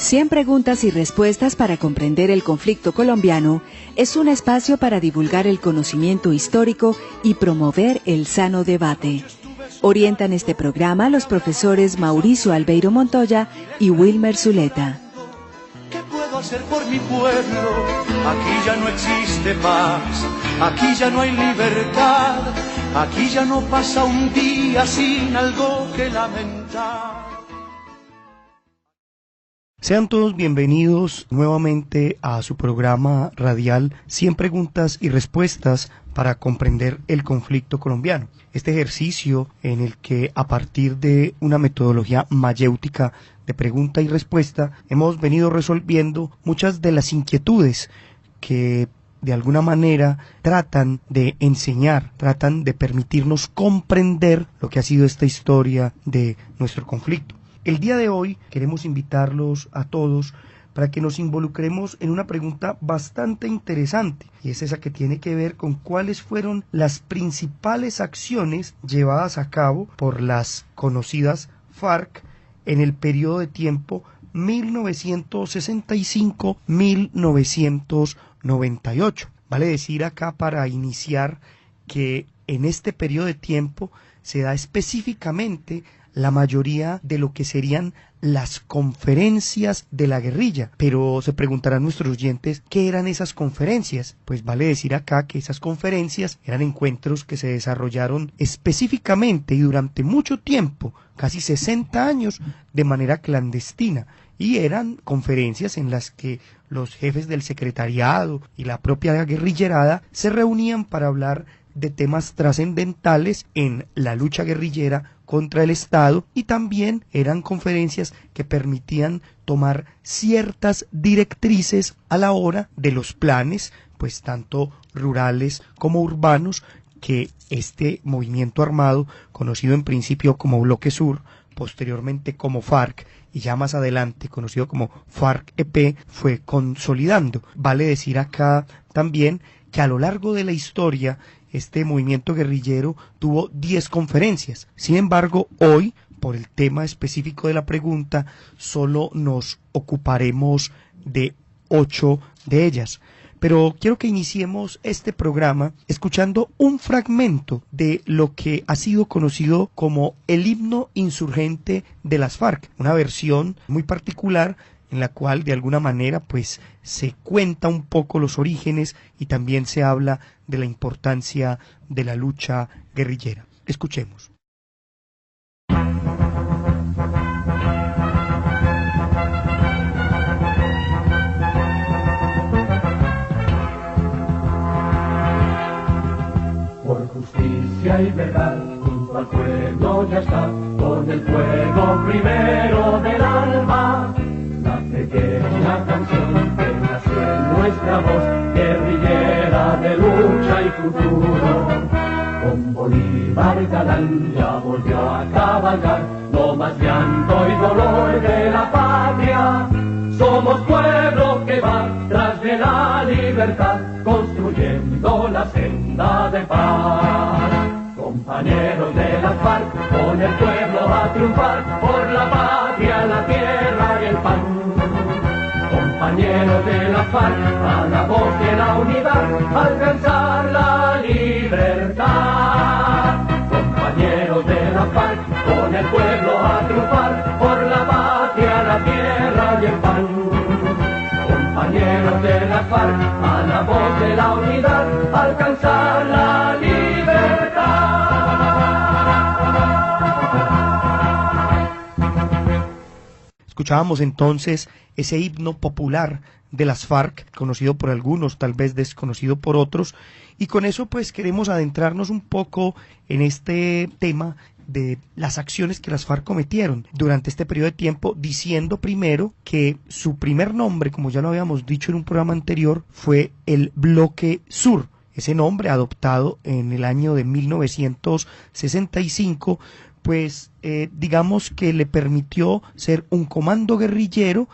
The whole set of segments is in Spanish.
100 preguntas y respuestas para comprender el conflicto colombiano es un espacio para divulgar el conocimiento histórico y promover el sano debate. Orientan este programa los profesores Mauricio Albeiro Montoya y Wilmer Zuleta. ¿Qué puedo hacer por mi pueblo? Aquí ya no existe paz, aquí ya no hay libertad, aquí ya no pasa un día sin algo que lamentar. Sean todos bienvenidos nuevamente a su programa radial 100 preguntas y respuestas para comprender el conflicto colombiano. Este ejercicio en el que a partir de una metodología mayéutica de pregunta y respuesta hemos venido resolviendo muchas de las inquietudes que de alguna manera tratan de enseñar, tratan de permitirnos comprender lo que ha sido esta historia de nuestro conflicto. El día de hoy queremos invitarlos a todos para que nos involucremos en una pregunta bastante interesante, y es esa que tiene que ver con cuáles fueron las principales acciones llevadas a cabo por las conocidas FARC en el periodo de tiempo 1965-1998. Vale decir acá para iniciar que en este periodo de tiempo se da específicamente la mayoría de lo que serían las conferencias de la guerrilla. Pero se preguntarán nuestros oyentes, ¿qué eran esas conferencias? Pues vale decir acá que esas conferencias eran encuentros que se desarrollaron específicamente y durante mucho tiempo, casi 60 años, de manera clandestina. Y eran conferencias en las que los jefes del secretariado y la propia guerrillerada se reunían para hablar de temas trascendentales en la lucha guerrillera contra el Estado, y también eran conferencias que permitían tomar ciertas directrices a la hora de los planes, pues tanto rurales como urbanos, que este movimiento armado, conocido en principio como Bloque Sur, posteriormente como FARC y ya más adelante conocido como FARC-EP, fue consolidando. Vale decir acá también que a lo largo de la historia este movimiento guerrillero tuvo 10 conferencias. Sin embargo, hoy, por el tema específico de la pregunta, solo nos ocuparemos de 8 de ellas. Pero quiero que iniciemos este programa escuchando un fragmento de lo que ha sido conocido como el himno insurgente de las FARC, una versión muy particular en la cual de alguna manera pues se cuenta un poco los orígenes y también se habla de la importancia de la lucha guerrillera. Escuchemos. Por justicia y verdad, junto al pueblo ya está, con el fuego primero del alma, la pequeña canción que nació en nuestra voz, guerrillera de lucha y futuro. Con Bolívar galán ya volvió a cabalgar, no más llanto y dolor de la patria. Somos pueblo que va tras de la libertad, construyendo la senda de paz. Compañeros de las FARC, con el pueblo a triunfar, por la patria, la tierra y el pan. Compañeros de las FARC, a la voz de la unidad, alcanzar la libertad. Compañeros de las FARC, con el pueblo a triunfar, por la patria, la tierra y el pan. Compañeros de las FARC, a la voz de la unidad, alcanzar la libertad. Escuchábamos entonces ese himno popular de las FARC, conocido por algunos, tal vez desconocido por otros, y con eso pues queremos adentrarnos un poco en este tema de las acciones que las FARC cometieron durante este periodo de tiempo, diciendo primero que su primer nombre, como ya lo habíamos dicho en un programa anterior, fue el Bloque Sur. Ese nombre adoptado en el año de 1965, pues digamos que le permitió ser un comando guerrillero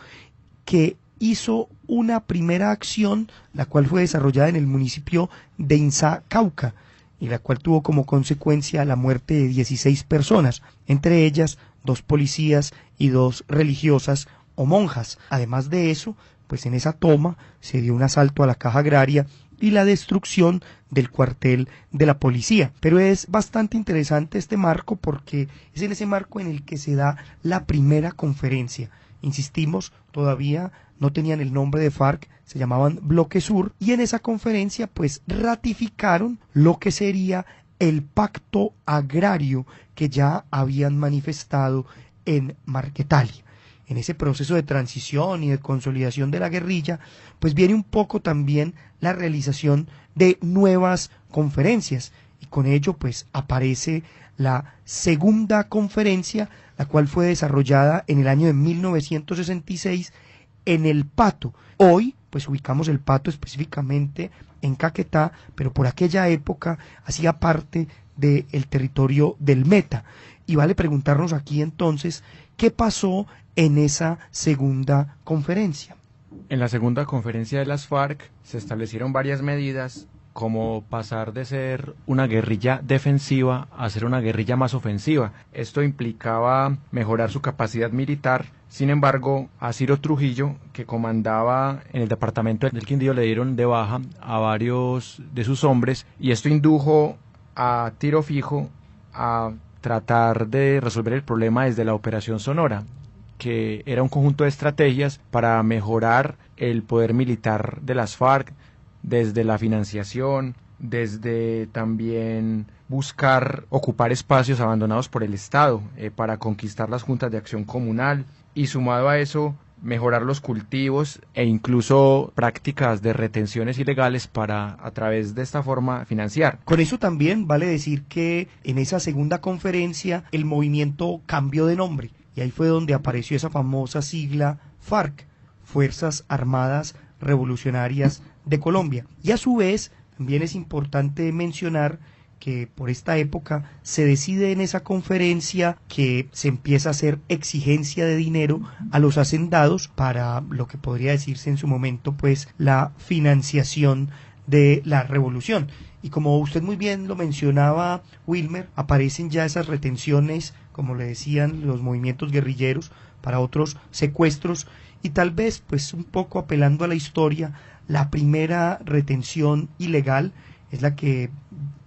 que hizo una primera acción, la cual fue desarrollada en el municipio de Inzá, Cauca, y la cual tuvo como consecuencia la muerte de 16 personas, entre ellas 2 policías y 2 religiosas o monjas. Además de eso, pues en esa toma se dio un asalto a la caja agraria y la destrucción del cuartel de la policía. Pero es bastante interesante este marco porque es en ese marco en el que se da la primera conferencia. Insistimos, todavía no tenían el nombre de FARC, se llamaban Bloque Sur, y en esa conferencia pues ratificaron lo que sería el pacto agrario que ya habían manifestado en Marquetalia. En ese proceso de transición y de consolidación de la guerrilla, pues viene un poco también la realización de nuevas conferencias, y con ello pues aparece la segunda conferencia, la cual fue desarrollada en el año de 1966 en el Pato. Hoy pues ubicamos el Pato específicamente en Caquetá, pero por aquella época hacía parte del territorio del Meta. Y vale preguntarnos aquí entonces, ¿qué pasó en esa segunda conferencia? En la segunda conferencia de las FARC se establecieron varias medidas, como pasar de ser una guerrilla defensiva a ser una guerrilla más ofensiva. Esto implicaba mejorar su capacidad militar. Sin embargo, a Ciro Trujillo, que comandaba en el departamento del Quindío, le dieron de baja a varios de sus hombres, y esto indujo a Tiro Fijo a tratar de resolver el problema desde la Operación Sonora, que era un conjunto de estrategias para mejorar el poder militar de las FARC, desde la financiación, desde también buscar ocupar espacios abandonados por el Estado para conquistar las juntas de acción comunal, y sumado a eso mejorar los cultivos e incluso prácticas de retenciones ilegales para a través de esta forma financiar. Con eso también vale decir que en esa segunda conferencia el movimiento cambió de nombre, y ahí fue donde apareció esa famosa sigla FARC, Fuerzas Armadas Revolucionarias de Colombia. Y a su vez también es importante mencionar que por esta época se decide en esa conferencia que se empieza a hacer exigencia de dinero a los hacendados para lo que podría decirse en su momento pues la financiación de la revolución. Y como usted muy bien lo mencionaba, Wilmer, aparecen ya esas retenciones, como le decían los movimientos guerrilleros, para otros secuestros, y tal vez pues un poco apelando a la historia, la primera retención ilegal es la que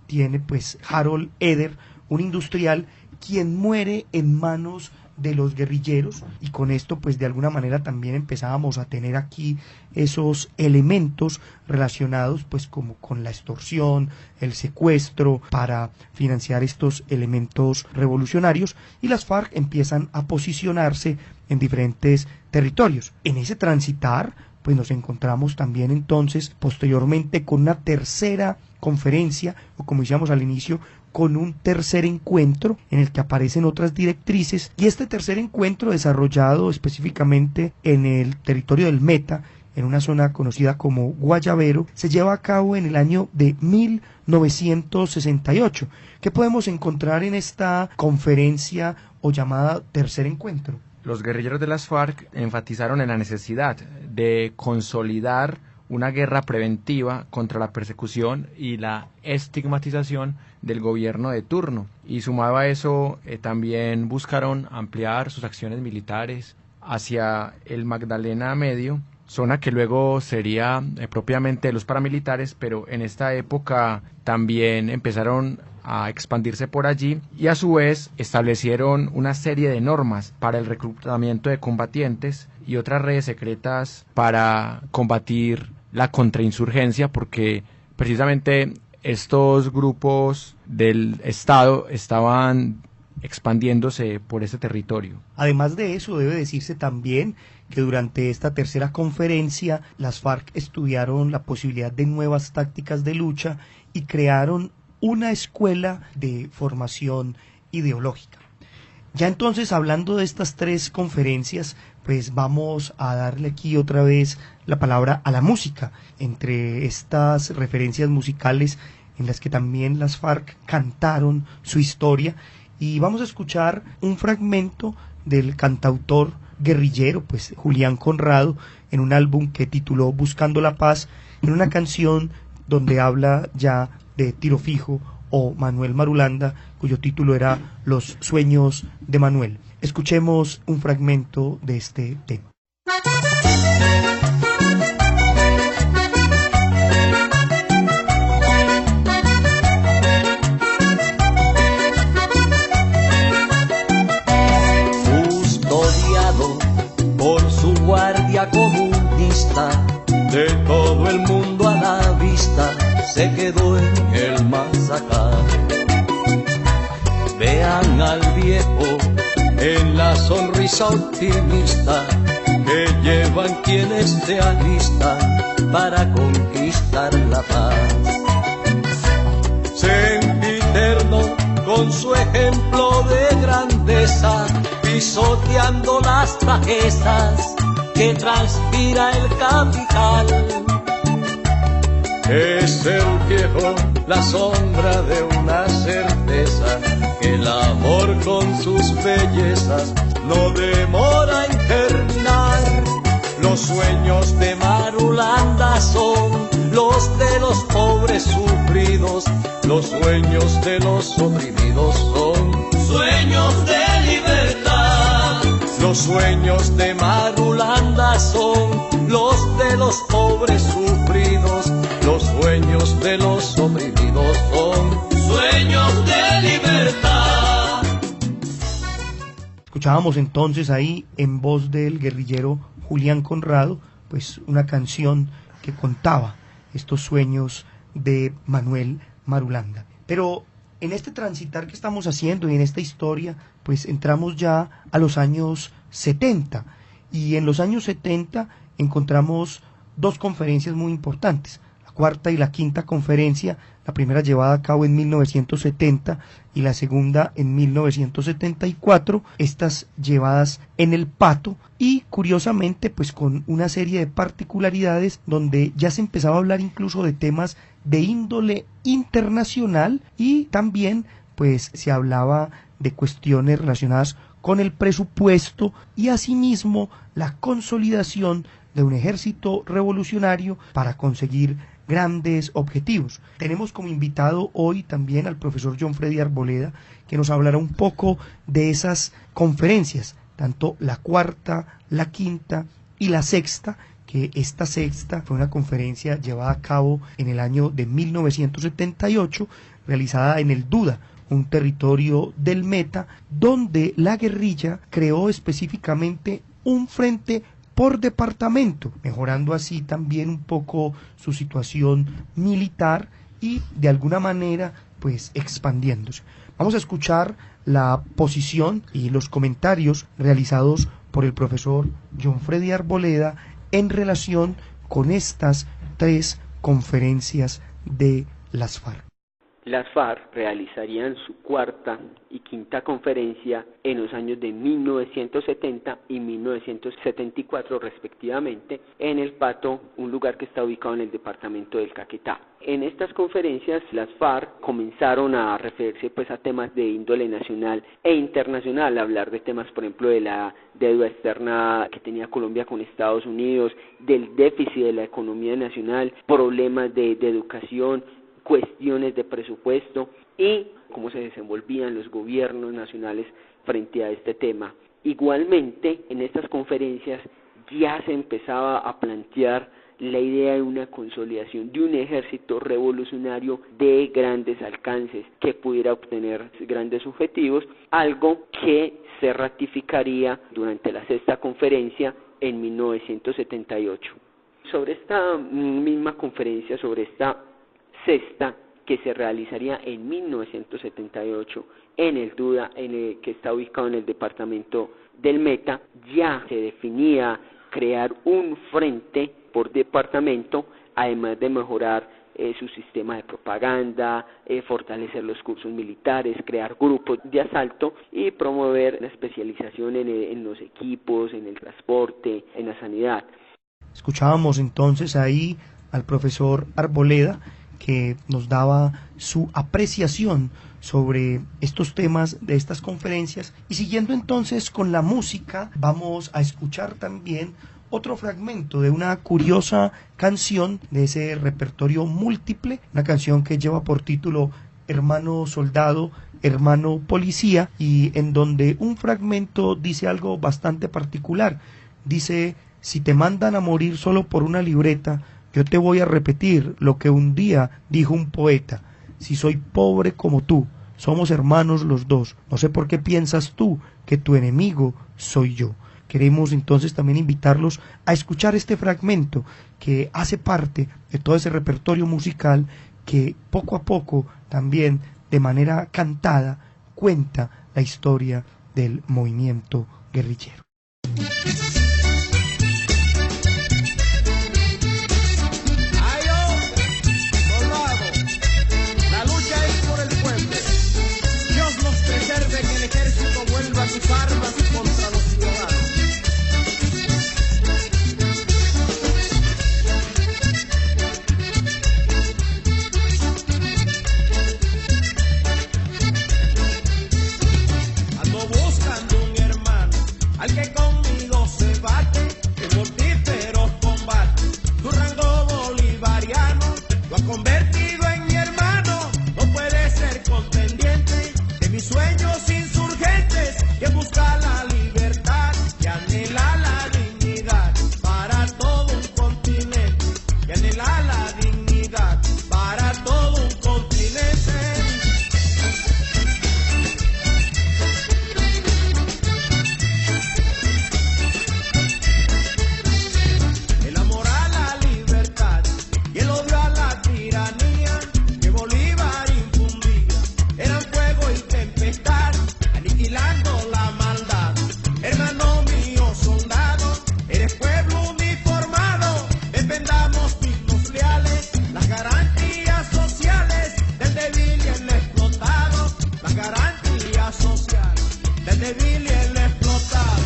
tiene pues Harold Eder, un industrial quien muere en manos de los guerrilleros, y con esto pues de alguna manera también empezábamos a tener aquí esos elementos relacionados pues como con la extorsión, el secuestro para financiar estos elementos revolucionarios, y las FARC empiezan a posicionarse en diferentes territorios. En ese transitar pues nos encontramos también entonces posteriormente con una tercera conferencia, o como decíamos al inicio, con un tercer encuentro en el que aparecen otras directrices, y este tercer encuentro, desarrollado específicamente en el territorio del Meta, en una zona conocida como Guayabero, se lleva a cabo en el año de 1968. ¿Qué podemos encontrar en esta conferencia o llamada tercer encuentro? Los guerrilleros de las FARC enfatizaron en la necesidad de consolidar una guerra preventiva contra la persecución y la estigmatización del gobierno de turno, y sumado a eso también buscaron ampliar sus acciones militares hacia el Magdalena Medio, zona que luego sería propiamente de los paramilitares, pero en esta época también empezaron a expandirse por allí, y a su vez establecieron una serie de normas para el reclutamiento de combatientes y otras redes secretas para combatir la contrainsurgencia, porque precisamente estos grupos del Estado estaban expandiéndose por ese territorio. Además de eso, debe decirse también que durante esta tercera conferencia las FARC estudiaron la posibilidad de nuevas tácticas de lucha y crearon una escuela de formación ideológica. Ya entonces, hablando de estas tres conferencias, pues vamos a darle aquí otra vez la palabra a la música. Entre estas referencias musicales en las que también las FARC cantaron su historia, y vamos a escuchar un fragmento del cantautor guerrillero, pues Julián Conrado, en un álbum que tituló Buscando la Paz, en una canción donde habla ya de Tiro Fijo o Manuel Marulanda, cuyo título era Los sueños de Manuel. Escuchemos un fragmento de este tema. Custodiado por su guardia comunista, de todo el mundo a la vista, se quedó en el masacaje. Vean al viejo en la sonrisa optimista que llevan quienes se alistan para conquistar la paz. Sempiterno con su ejemplo de grandeza, pisoteando las bajezas que transpira el capital. Es el viejo la sombra de una certeza, que el amor con sus bellezas no demora en terminar. Los sueños de Marulanda son los de los pobres sufridos, los sueños de los oprimidos son sueños de libertad. Los sueños de Marulanda son los de los pobres sufridos, los sueños de los oprimidos son sueños de libertad. Escuchábamos entonces ahí, en voz del guerrillero Julián Conrado, pues una canción que contaba estos sueños de Manuel Marulanda. Pero en este transitar que estamos haciendo y en esta historia, pues entramos ya a los años 70, y en los años 70 encontramos dos conferencias muy importantes, la cuarta y la quinta conferencia, la primera llevada a cabo en 1970 y la segunda en 1974, estas llevadas en el Pato, y curiosamente pues con una serie de particularidades donde ya se empezaba a hablar incluso de temas de índole internacional, y también pues se hablaba de cuestiones relacionadas con el presupuesto y asimismo la consolidación de un ejército revolucionario para conseguir grandes objetivos. Tenemos como invitado hoy también al profesor John Freddy Arboleda, que nos hablará un poco de esas conferencias, tanto la cuarta, la quinta y la sexta, que esta sexta fue una conferencia llevada a cabo en el año de 1978, realizada en el Duda, un territorio del Meta, donde la guerrilla creó específicamente un frente por departamento, mejorando así también un poco su situación militar y de alguna manera pues expandiéndose. Vamos a escuchar la posición y los comentarios realizados por el profesor John Freddy Arboleda en relación con estas tres conferencias de las FARC. Las FARC realizarían su cuarta y quinta conferencia en los años de 1970 y 1974 respectivamente, en el Pato, un lugar que está ubicado en el departamento del Caquetá. En estas conferencias las FARC comenzaron a referirse pues a temas de índole nacional e internacional, a hablar de temas por ejemplo de la deuda externa que tenía Colombia con Estados Unidos, del déficit de la economía nacional, problemas de educación, cuestiones de presupuesto y cómo se desenvolvían los gobiernos nacionales frente a este tema. Igualmente, en estas conferencias ya se empezaba a plantear la idea de una consolidación de un ejército revolucionario de grandes alcances que pudiera obtener grandes objetivos, algo que se ratificaría durante la sexta conferencia en 1978. Sobre esta misma conferencia, sobre esta sexta, que se realizaría en 1978 en el Duda, que está ubicado en el departamento del Meta, ya se definía crear un frente por departamento, además de mejorar su sistema de propaganda, fortalecer los cursos militares, crear grupos de asalto y promover la especialización en los equipos, en el transporte, en la sanidad. Escuchábamos entonces ahí al profesor Arboleda, que nos daba su apreciación sobre estos temas de estas conferencias, y siguiendo entonces con la música vamos a escuchar también otro fragmento de una curiosa canción de ese repertorio múltiple, una canción que lleva por título Hermano Soldado, Hermano Policía, y en donde un fragmento dice algo bastante particular, dice: si te mandan a morir solo por una libreta, yo te voy a repetir lo que un día dijo un poeta: si soy pobre como tú, somos hermanos los dos, no sé por qué piensas tú que tu enemigo soy yo. Queremos entonces también invitarlos a escuchar este fragmento que hace parte de todo ese repertorio musical que poco a poco también de manera cantada cuenta la historia del movimiento guerrillero. Sus armas contra los ciudadanos. Ando buscando un hermano al que conmigo se bate en mortíferos combates. Tu rango bolivariano lo ha convertido en mi hermano. No puede ser contendiente de mis sueños insurgentes, que busca la libertad, que anhela la dignidad para todo un continente, que anhela la dignidad para todo un continente. El amor a la libertad y el odio a la tiranía que Bolívar infundía eran fuego y tempestad, aniquilando la maldad. Hermano mío soldado, eres pueblo uniformado, defendamos dignos leales las garantías sociales del débil y el explotado, las garantías sociales del débil y el explotado.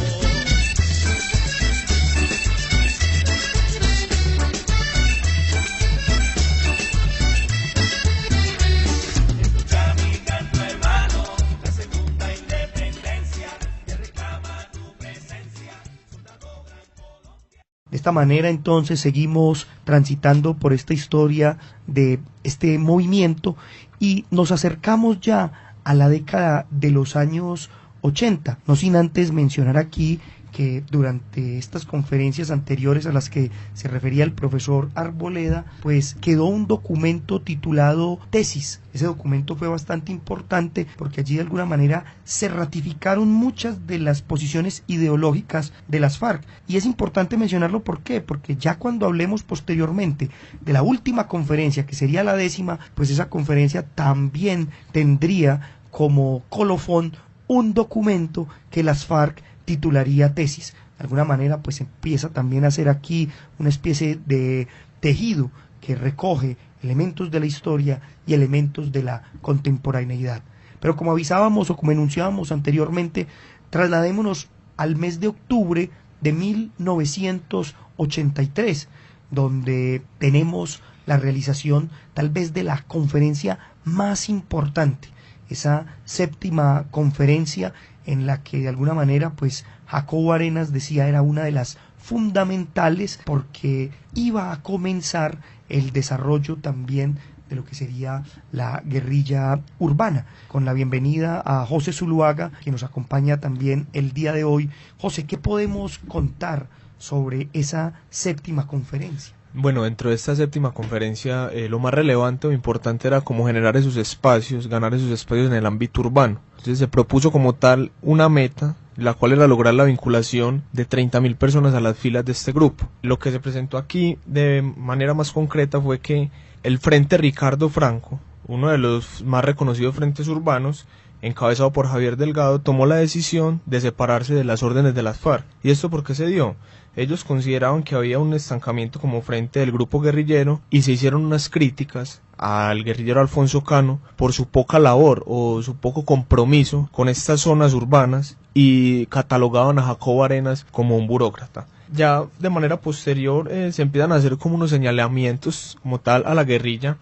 De esta manera entonces seguimos transitando por esta historia de este movimiento y nos acercamos ya a la década de los años 80, no sin antes mencionar aquí que durante estas conferencias anteriores a las que se refería el profesor Arboleda, pues quedó un documento titulado Tesis. Ese documento fue bastante importante porque allí de alguna manera se ratificaron muchas de las posiciones ideológicas de las FARC. Y es importante mencionarlo, ¿por qué? Porque ya cuando hablemos posteriormente de la última conferencia, que sería la 10ª, pues esa conferencia también tendría como colofón un documento que las FARC titularía Tesis. De alguna manera pues empieza también a hacer aquí una especie de tejido que recoge elementos de la historia y elementos de la contemporaneidad. Pero como avisábamos o como enunciábamos anteriormente, trasladémonos al mes de octubre de 1983, donde tenemos la realización tal vez de la conferencia más importante, esa 7ª conferencia en la que de alguna manera pues Jacobo Arenas decía era una de las fundamentales porque iba a comenzar el desarrollo también de lo que sería la guerrilla urbana. Con la bienvenida a José Zuluaga, que nos acompaña también el día de hoy. José, ¿qué podemos contar sobre esa 7ª conferencia? Bueno, dentro de esta 7ª conferencia lo más relevante o importante era cómo generar esos espacios, ganar esos espacios en el ámbito urbano. Entonces se propuso como tal una meta, la cual era lograr la vinculación de 30.000 personas a las filas de este grupo. Lo que se presentó aquí de manera más concreta fue que el Frente Ricardo Franco, uno de los más reconocidos frentes urbanos, encabezado por Javier Delgado, tomó la decisión de separarse de las órdenes de las FARC. ¿Y esto por qué se dio? Ellos consideraban que había un estancamiento como frente del grupo guerrillero y se hicieron unas críticas al guerrillero Alfonso Cano por su poca labor o su poco compromiso con estas zonas urbanas y catalogaban a Jacobo Arenas como un burócrata. Ya de manera posterior se empiezan a hacer como unos señalamientos como tal a la guerrilla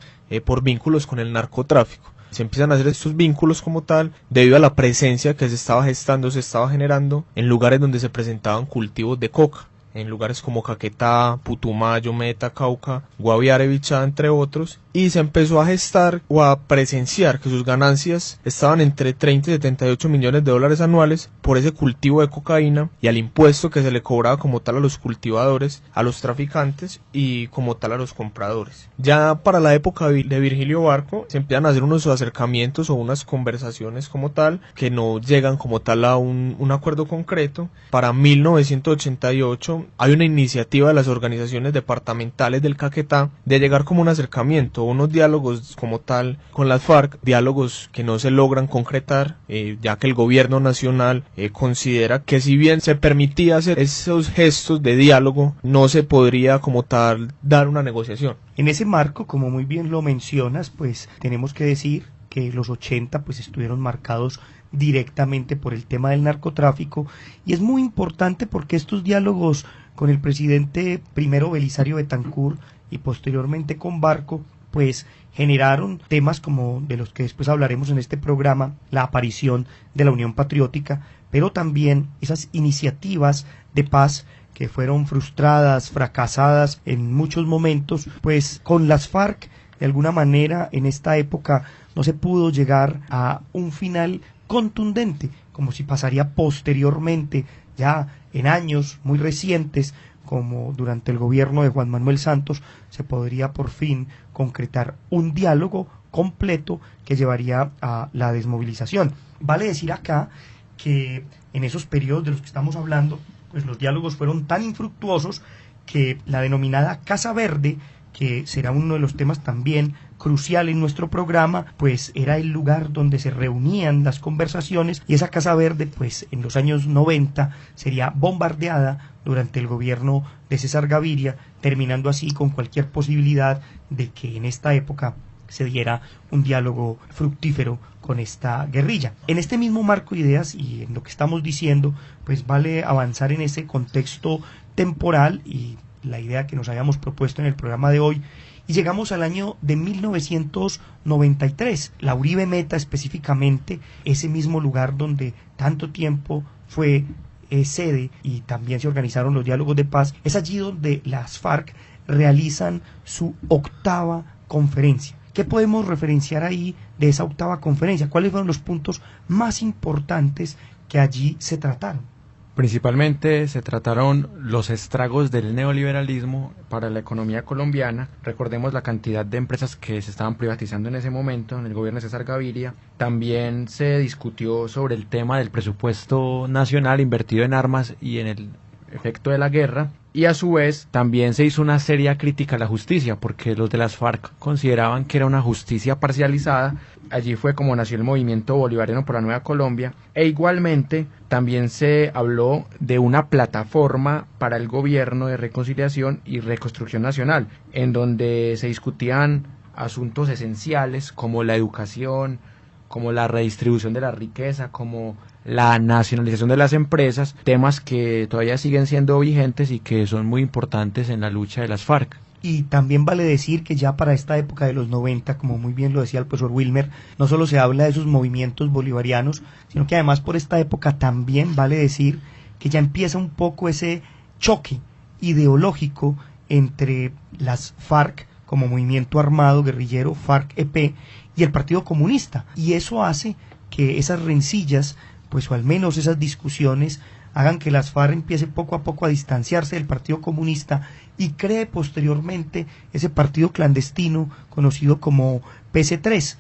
por vínculos con el narcotráfico. Se empiezan a hacer estos vínculos como tal debido a la presencia que se estaba gestando, se estaba generando en lugares donde se presentaban cultivos de coca, en lugares como Caquetá, Putumayo, Meta, Cauca, Guaviare, Bichada, entre otros, y se empezó a gestar o a presenciar que sus ganancias estaban entre 30 y 78 millones de dólares anuales por ese cultivo de cocaína y al impuesto que se le cobraba como tal a los cultivadores, a los traficantes y como tal a los compradores. Ya para la época de Virgilio Barco se empiezan a hacer unos acercamientos o unas conversaciones como tal que no llegan como tal a un acuerdo concreto. Para 1988 hay una iniciativa de las organizaciones departamentales del Caquetá de llegar como un acercamiento, unos diálogos como tal con las FARC, diálogos que no se logran concretar, ya que el gobierno nacional considera que si bien se permitía hacer esos gestos de diálogo, no se podría como tal dar una negociación. En ese marco, como muy bien lo mencionas, pues tenemos que decir que los 80 pues estuvieron marcados directamente por el tema del narcotráfico, y es muy importante porque estos diálogos con el presidente primero Belisario Betancur y posteriormente con Barco pues generaron temas como de los que después hablaremos en este programa, la aparición de la Unión Patriótica, pero también esas iniciativas de paz que fueron frustradas, fracasadas en muchos momentos, pues con las FARC de alguna manera en esta época no se pudo llegar a un final contundente, como si pasaría posteriormente, ya en años muy recientes, como durante el gobierno de Juan Manuel Santos, se podría por fin concretar un diálogo completo que llevaría a la desmovilización. Vale decir acá que en esos periodos de los que estamos hablando, pues los diálogos fueron tan infructuosos que la denominada Casa Verde, que será uno de los temas también crucial en nuestro programa, pues era el lugar donde se reunían las conversaciones, y esa Casa Verde pues en los años 90 sería bombardeada durante el gobierno de César Gaviria, terminando así con cualquier posibilidad de que en esta época se diera un diálogo fructífero con esta guerrilla. En este mismo marco de ideas y en lo que estamos diciendo, pues vale avanzar en ese contexto temporal y la idea que nos habíamos propuesto en el programa de hoy, y llegamos al año de 1993, la Uribe Meta específicamente, ese mismo lugar donde tanto tiempo fue sede y también se organizaron los diálogos de paz. Es allí donde las FARC realizan su 8ª conferencia. ¿Qué podemos referenciar ahí de esa 8ª conferencia? ¿Cuáles fueron los puntos más importantes que allí se trataron? Principalmente se trataron los estragos del neoliberalismo para la economía colombiana. Recordemos la cantidad de empresas que se estaban privatizando en ese momento en el gobierno de César Gaviria. También se discutió sobre el tema del presupuesto nacional invertido en armas y en el efecto de la guerra. Y a su vez también se hizo una seria crítica a la justicia, porque los de las FARC consideraban que era una justicia parcializada. Allí fue como nació el movimiento bolivariano por la Nueva Colombia, e igualmente también se habló de una plataforma para el gobierno de reconciliación y reconstrucción nacional, en donde se discutían asuntos esenciales como la educación, como la redistribución de la riqueza, como la nacionalización de las empresas, temas que todavía siguen siendo vigentes y que son muy importantes en la lucha de las FARC. Y también vale decir que ya para esta época de los 90, como muy bien lo decía el profesor Wilmer, no solo se habla de esos movimientos bolivarianos, sino que además por esta época también vale decir que ya empieza un poco ese choque ideológico entre las FARC como movimiento armado guerrillero, FARC-EP, y el Partido Comunista. Y eso hace que esas rencillas, pues o al menos esas discusiones, hagan que las FARC empiece poco a poco a distanciarse del Partido Comunista y cree posteriormente ese partido clandestino conocido como PC3.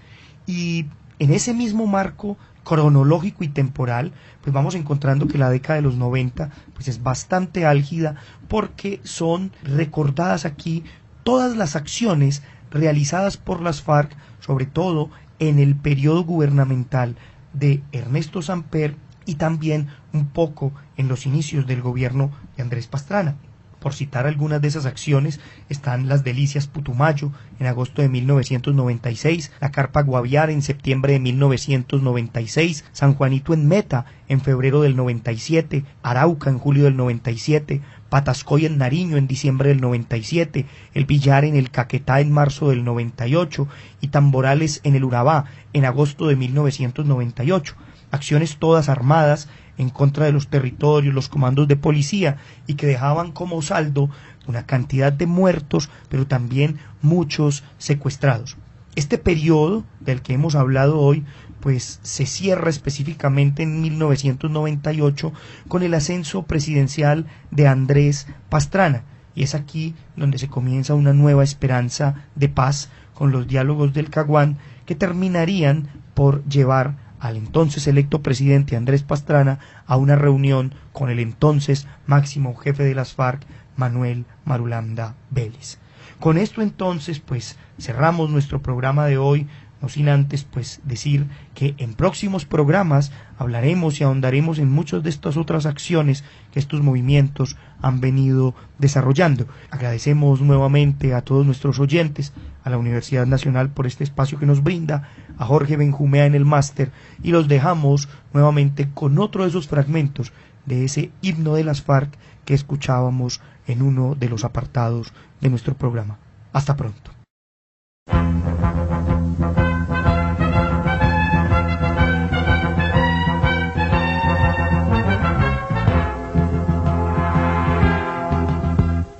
Y en ese mismo marco cronológico y temporal, pues vamos encontrando que la década de los 90 pues es bastante álgida, porque son recordadas aquí todas las acciones realizadas por las FARC, sobre todo en el periodo gubernamental de Ernesto Samper y también un poco en los inicios del gobierno de Andrés Pastrana. Por citar algunas de esas acciones están las Delicias Putumayo en agosto de 1996, la Carpa Guaviare en septiembre de 1996, San Juanito en Meta en febrero del 97, Arauca en julio del 97, Patascoy en Nariño en diciembre del 97, el Villar en el Caquetá en marzo del 98 y Tamborales en el Urabá en agosto de 1998. Acciones todas armadas en contra de los territorios, los comandos de policía, y que dejaban como saldo una cantidad de muertos, pero también muchos secuestrados. Este periodo del que hemos hablado hoy pues se cierra específicamente en 1998 con el ascenso presidencial de Andrés Pastrana, y es aquí donde se comienza una nueva esperanza de paz con los diálogos del Caguán, que terminarían por llevar al entonces electo presidente Andrés Pastrana a una reunión con el entonces máximo jefe de las FARC, Manuel Marulanda Vélez. Con esto entonces pues cerramos nuestro programa de hoy, no sin antes pues decir que en próximos programas hablaremos y ahondaremos en muchas de estas otras acciones que estos movimientos han venido desarrollando. Agradecemos nuevamente a todos nuestros oyentes, a la Universidad Nacional por este espacio que nos brinda, a Jorge Benjumea en el máster, y los dejamos nuevamente con otro de esos fragmentos de ese himno de las FARC que escuchábamos en uno de los apartados de nuestro programa. Hasta pronto.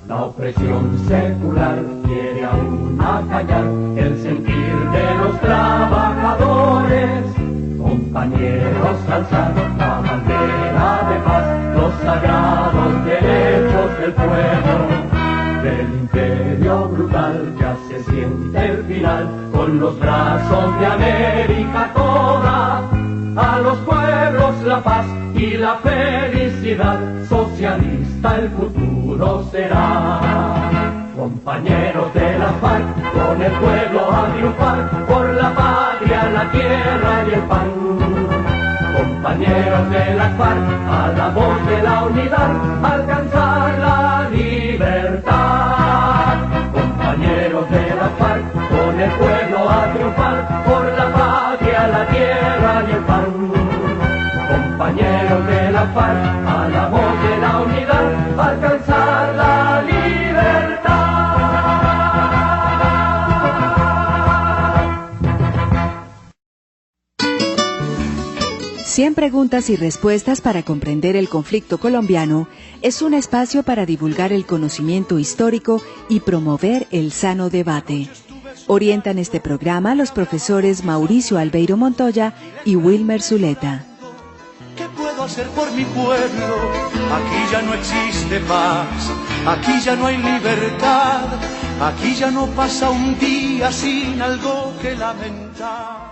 La opresión secular quiere aún acallar el sentir de los trabajadores. Compañeros, alzad la bandera de paz, los sagrados derechos del pueblo. Del imperio brutal ya se siente el final, con los brazos de América toda. A los pueblos la paz y la felicidad, socialista el futuro será. Compañeros de la FARC, con el pueblo a triunfar, por la patria, la tierra y el pan. Compañeros de la FARC, a la voz de la unidad, alcanzar la libertad. Compañeros de la FARC, con el pueblo a triunfar, por la patria, la tierra y el pan. Compañeros de la FARC, a la voz de la unidad, alcanzar la libertad. Cien preguntas y respuestas para comprender el conflicto colombiano es un espacio para divulgar el conocimiento histórico y promover el sano debate. Orientan este programa los profesores Mauricio Albeiro Montoya y Wilmer Zuleta. ¿Qué puedo hacer por mi pueblo? Aquí ya no existe paz, aquí ya no hay libertad, aquí ya no pasa un día sin algo que lamentar.